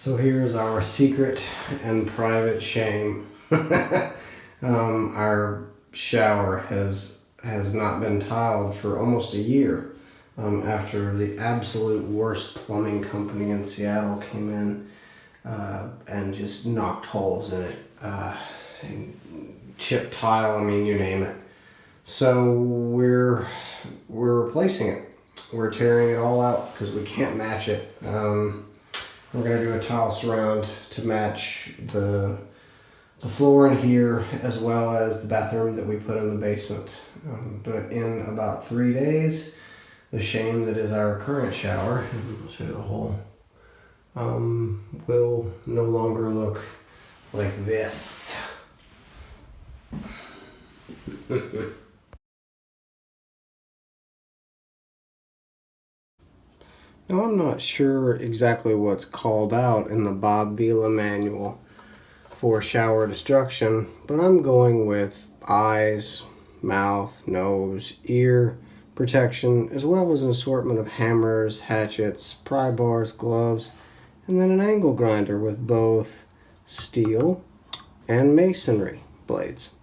So here's our secret and private shame. Our shower has not been tiled for almost a year after the absolute worst plumbing company in Seattle came in and just knocked holes in it. And chip tile, I mean, you name it. So we're replacing it. We're tearing it all out because we can't match it. We're going to do a tile surround to match the floor in here as well as the bathroom that we put in the basement. But in about 3 days, the shame that is our current shower, and I'll show you the hole, will no longer look like this. Now, I'm not sure exactly what's called out in the Bob Vila manual for shower destruction, but I'm going with eyes, mouth, nose, ear protection, as well as an assortment of hammers, hatchets, pry bars, gloves, and then an angle grinder with both steel and masonry blades.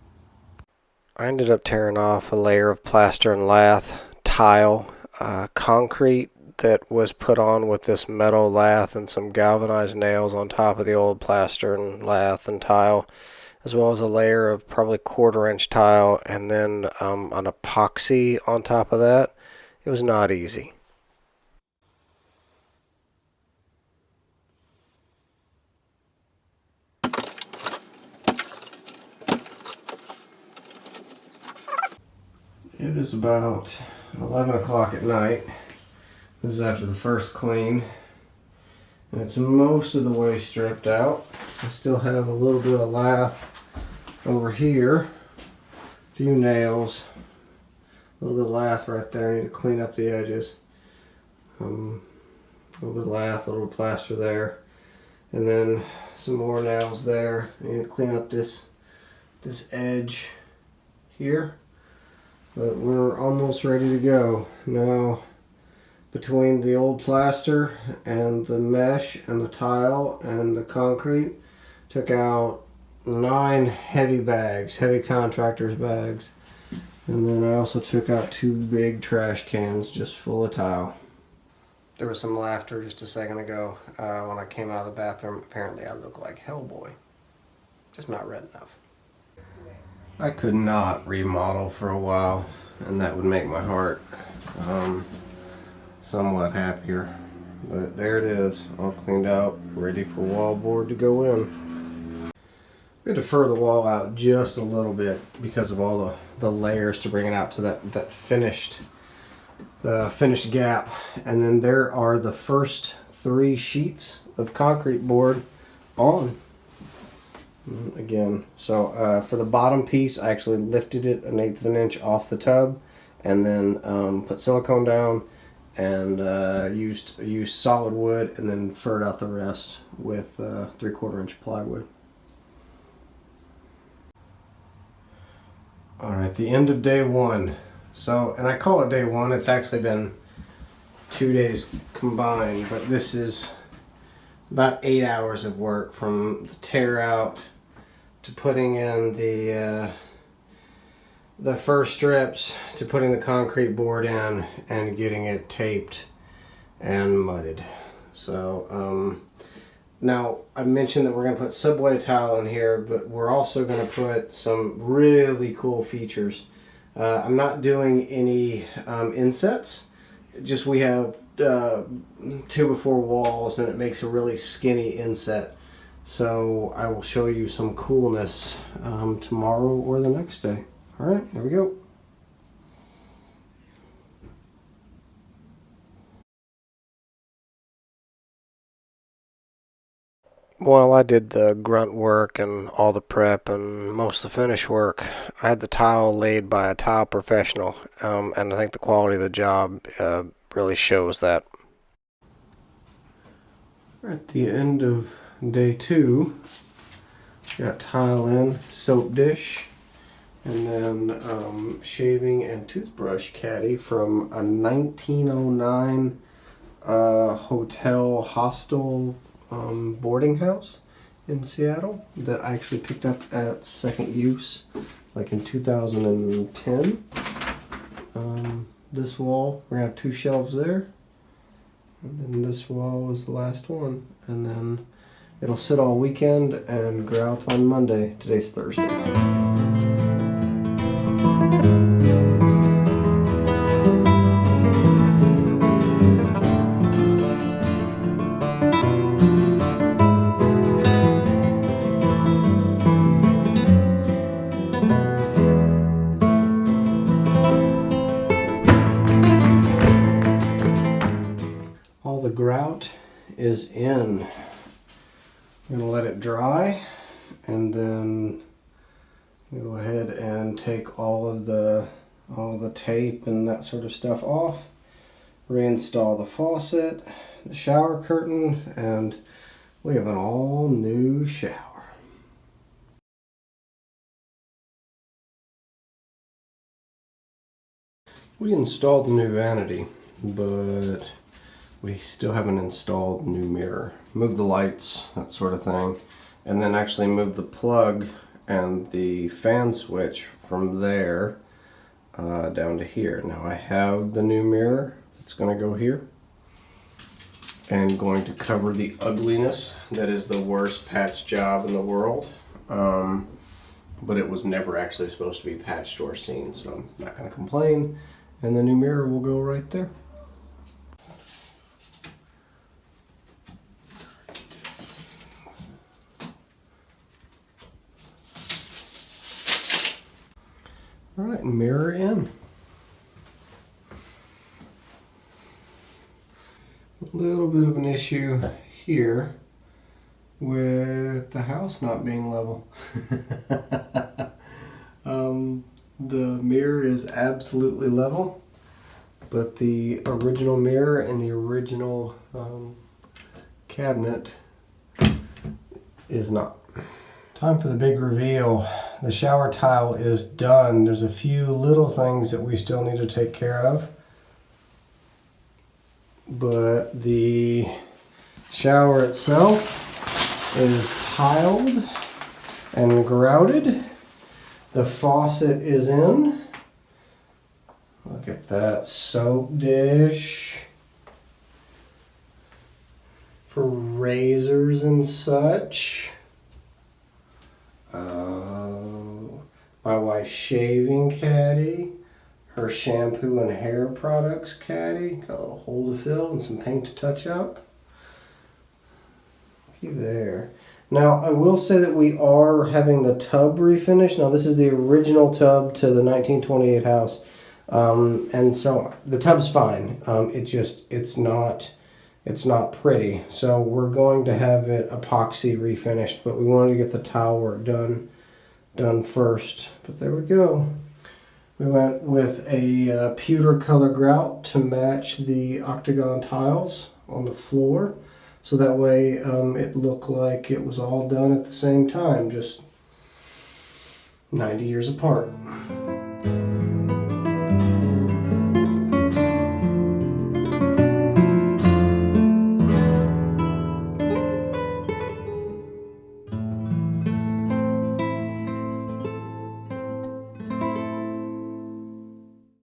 I ended up tearing off a layer of plaster and lath, tile, concrete that was put on with this metal lath and some galvanized nails on top of the old plaster and lath and tile, as well as a layer of probably 1/4-inch tile and then an epoxy on top of that. It was not easy. It is about 11 o'clock at night. This is after the first clean, and it's most of the way stripped out. I still have a little bit of lath over here, a few nails, a little bit of lath right there. I need to clean up the edges. A little bit of lath, a little bit of plaster there, and then some more nails there. I need to clean up this edge here, but we're almost ready to go now. Between the old plaster and the mesh and the tile and the concrete, took out 9 heavy bags, heavy contractor's bags. And then I also took out 2 big trash cans just full of tile. There was some laughter just a second ago when I came out of the bathroom. Apparently I look like Hellboy. Just not red enough. I could not remodel for a while, and that would make my heart somewhat happier, but there it is, all cleaned out, ready for wallboard to go in. We had to fur the wall out just a little bit because of all the layers to bring it out to that finished gap, and then there are the first 3 sheets of concrete board on again. So for the bottom piece, I actually lifted it 1/8 of an inch off the tub, and then put silicone down and used solid wood, and then furred out the rest with 3/4-inch plywood. Alright, the end of day 1. So, and I call it day 1, it's actually been 2 days combined, but this is about 8 hours of work, from the tear out to putting in the first strips to putting the concrete board in and getting it taped and mudded. So now I mentioned that we're going to put subway tile in here, but we're also going to put some really cool features. I'm not doing any insets, just we have 2x4 walls, and it makes a really skinny inset. So I will show you some coolness tomorrow or the next day. Alright, here we go. While I did the grunt work and all the prep and most of the finish work, I had the tile laid by a tile professional, and I think the quality of the job really shows that. We're at the end of day 2. Got tile in, soap dish, and then shaving and toothbrush caddy from a 1909 hotel hostel boarding house in Seattle that I actually picked up at second use, like in 2010. This wall, we're gonna have 2 shelves there, and then this wall was the last one, and then it'll sit all weekend and grout on Monday. Today's Thursday. All the grout is in. I'm gonna let it dry, and then go ahead and take all the tape and that sort of stuff off, reinstall the faucet, the shower curtain, and we have an all new shower. We installed the new vanity, but we still haven't installed the new mirror. Move the lights, that sort of thing, and then actually move the plug and the fan switch from there down to here. Now I have the new mirror that's going to go here and going to cover the ugliness that is the worst patch job in the world, but it was never actually supposed to be patched or seen, so I'm not going to complain, and the new mirror will go right there. All right, mirror in. A little bit of an issue here with the house not being level. The mirror is absolutely level, but the original mirror and the original cabinet is not. Time for the big reveal. The shower tile is done. There's a few little things that we still need to take care of, but the shower itself is tiled and grouted. The faucet is in. Look at that soap dish for razors and such. My wife's shaving caddy, her shampoo and hair products caddy, got a little hole to fill and some paint to touch up. Looky there. Now I will say that we are having the tub refinished. Now this is the original tub to the 1928 house, and so the tub's fine. It's not pretty. So we're going to have it epoxy refinished, but we wanted to get the tile work done first. But there we go. We went with a pewter color grout to match the octagon tiles on the floor, so that way it looked like it was all done at the same time, just 90 years apart.